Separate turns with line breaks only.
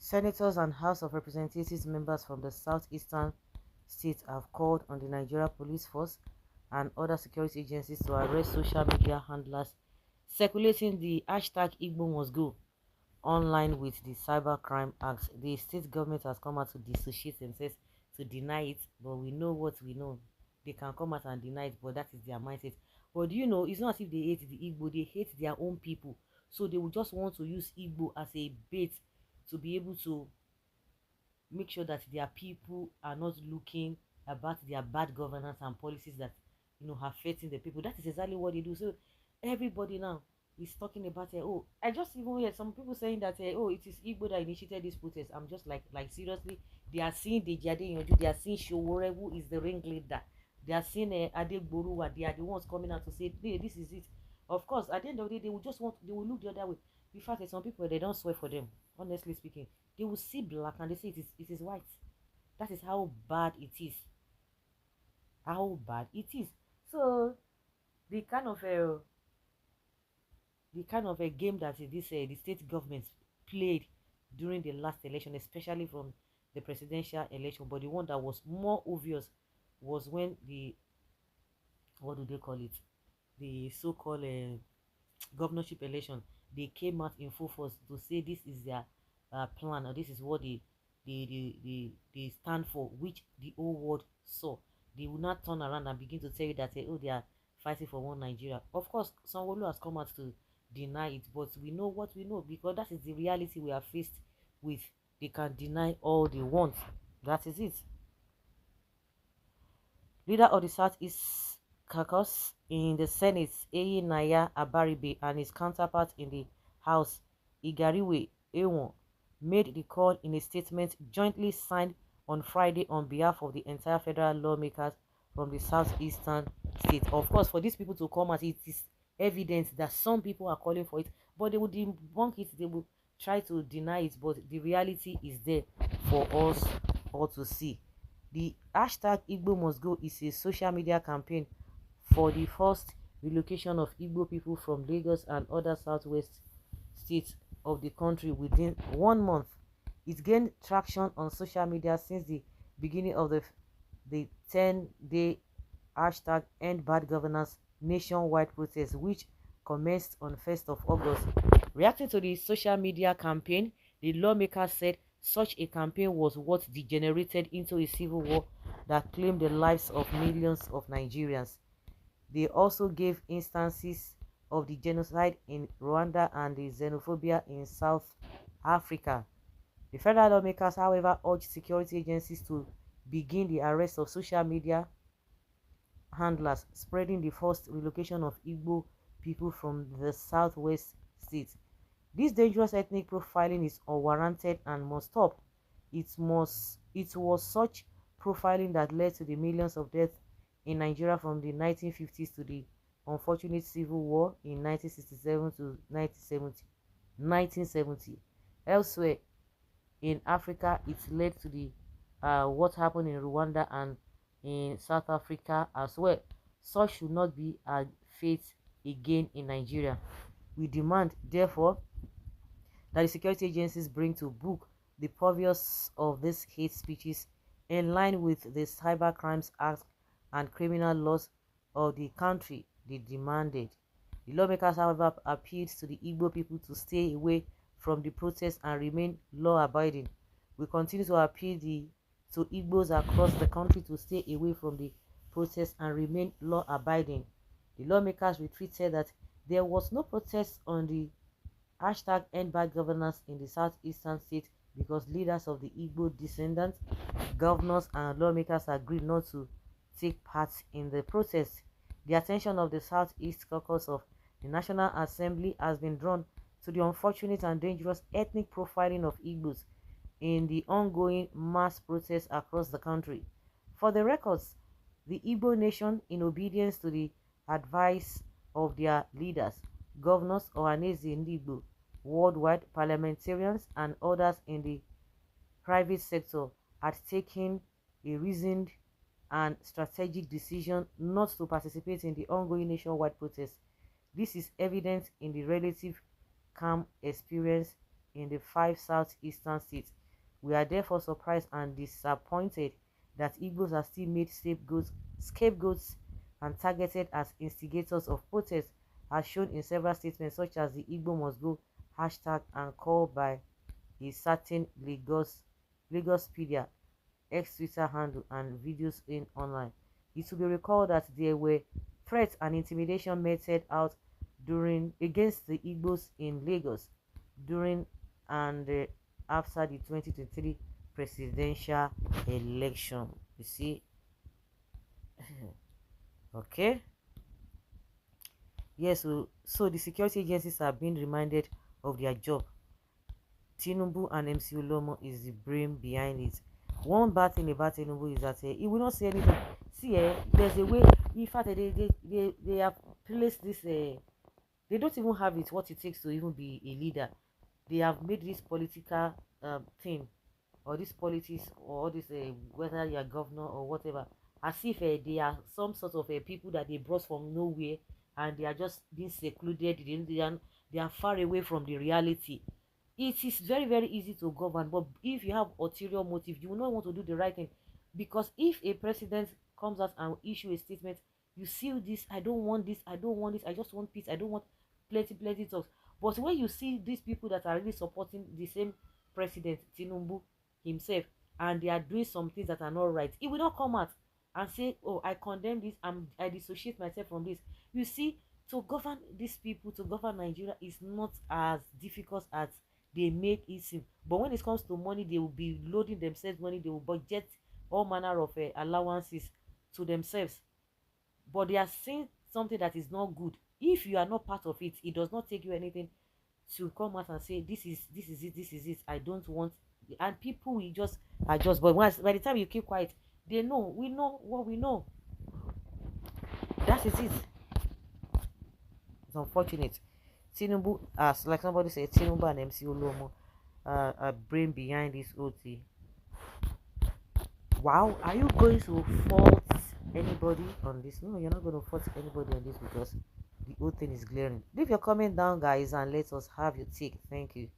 Senators and House of Representatives members from the southeastern states have called on the Nigeria Police Force and other security agencies to arrest social media handlers circulating the hashtag Igbo must go online with the Cybercrime Act. The state government has come out to dissociate themselves, to deny it, but we know what we know. They can come out and deny it, but that is their mindset. But do you know, it's not as if they hate the Igbo, they hate their own people. So they will just want to use Igbo as a bait to be able to make sure that their people are not looking about their bad governance and policies that are affecting the people. That is exactly what they do. So everybody now is talking about oh, I just even heard some people saying that oh, it is Igbo that initiated this protest. I'm just like seriously, they are seeing the Jade, they are seeing Showore, who is the ringleader. They are seeing Adegboruwa. They are the ones coming out to say, hey, this is it. Of course, at the end of the day, they will look the other way. In fact, some people, they don't swear for them, honestly speaking. They will see black and they say it is white. That is how bad it is. How bad it is. So the kind of a game that the state government played during the last election, especially from the presidential election, but the one that was more obvious was when the, what do they call it, the so-called governorship election, they came out in full force to say this is their plan, or this is what they stand for, which the whole world saw. They will not turn around and begin to tell you that oh, they are fighting for one Nigeria. Of course, Sanwo-Olu has come out to deny it, but we know what we know, because that is the reality we are faced with. They can deny all they want. That is it. Leader of the Southeast Caucus in the Senate, Naya Abaribe, and his counterpart in the House, Igariwe Ewon, made the call in a statement jointly signed on Friday on behalf of the entire federal lawmakers from the southeastern state. Of course, for these people to come out, it is evident that some people are calling for it, but they will debunk it, they will try to deny it, but the reality is there for us all to see. The hashtag Igbo must go is a social media campaign for the first relocation of Igbo people from Lagos and other southwest states of the country within 1 month. It gained traction on social media since the beginning of the 10-day hashtag End Bad Governance nationwide protest, which commenced on 1st of August. Reacting to the social media campaign, the lawmakers said such a campaign was what degenerated into a civil war that claimed the lives of millions of Nigerians. They also gave instances of the genocide in Rwanda and the xenophobia in South Africa. The federal lawmakers, however, urged security agencies to begin the arrest of social media handlers spreading the forced relocation of Igbo people from the southwest states. This dangerous ethnic profiling is unwarranted and must stop. It was such profiling that led to the millions of deaths in Nigeria from the 1950s to the unfortunate civil war in 1967 to 1970. Elsewhere in Africa, it led to the what happened in Rwanda and in South Africa as well. Such should not be a fate again in Nigeria. We demand, therefore, that the security agencies bring to book the purveyors of these hate speeches in line with the Cyber Crimes Act and criminal laws of the country, they demanded. The lawmakers, however, appealed to the Igbo people to stay away from the protests and remain law-abiding. We continue to appeal to Igbos across the country to stay away from the protests and remain law-abiding. The lawmakers retreated that there was no protest on the hashtag End Bad Governance in the southeastern state because leaders of the Igbo descendants, governors, and lawmakers agreed not to take part in the protest. The attention of the Southeast Caucus of the National Assembly has been drawn to the unfortunate and dangerous ethnic profiling of Igbos in the ongoing mass protests across the country. For the records, the Igbo nation, in obedience to the advice of their leaders, governors, Ohaneze Ndigbo, worldwide parliamentarians, and others in the private sector, had taken a reasoned and strategic decision not to participate in the ongoing nationwide protests. This is evident in the relative calm experience in the 5 southeastern states. We are therefore surprised and disappointed that Igbos are still made scapegoats and targeted as instigators of protests, as shown in several statements such as the Igbo must go hashtag and called by a certain Lagospedia ex-Twitter handle and videos in online. It will be recalled that there were threats and intimidation meted out during against the Igbos in Lagos during and after the 2023 presidential election. You see, okay. Yes, so the security agencies are being reminded of their job. Tinubu and MC Ulomo is the brain behind it. One bad thing about Tinubu is that he will not say anything. See, there's a way. In fact, they have placed this. They don't even have it what it takes to even be a leader. They have made this political thing or this politics or this whether you're governor or whatever, as if they are some sort of people that they brought from nowhere and they are just being secluded. They are far away from the reality. It is very very easy to govern, but if you have ulterior motive, you will not want to do the right thing. Because if a president comes out and issue a statement, you see this, I don't want this, I don't want this, I just want peace, I don't want plenty talks. But when you see these people that are really supporting the same president Tinubu himself, and they are doing some things that are not right, he will not come out and say, oh, I condemn this, I dissociate myself from this. You see, to govern these people, to govern Nigeria is not as difficult as they make it seem. But when it comes to money, they will be loading themselves money, they will budget all manner of allowances to themselves. But they are saying something that is not good. If you are not part of it, it does not take you anything to come out and say this is it, I don't want. And people will just adjust. But once by the time you keep quiet, they know, we know what we know. That is it. It's unfortunate. Tinubu, as like somebody said, Tinubu and MC Olomo are brain behind this OT. Wow, are you going to fault anybody on this? No, you're not going to fault anybody on this because the whole thing is glaring. Leave your comment down, guys, and let us have your take. Thank you.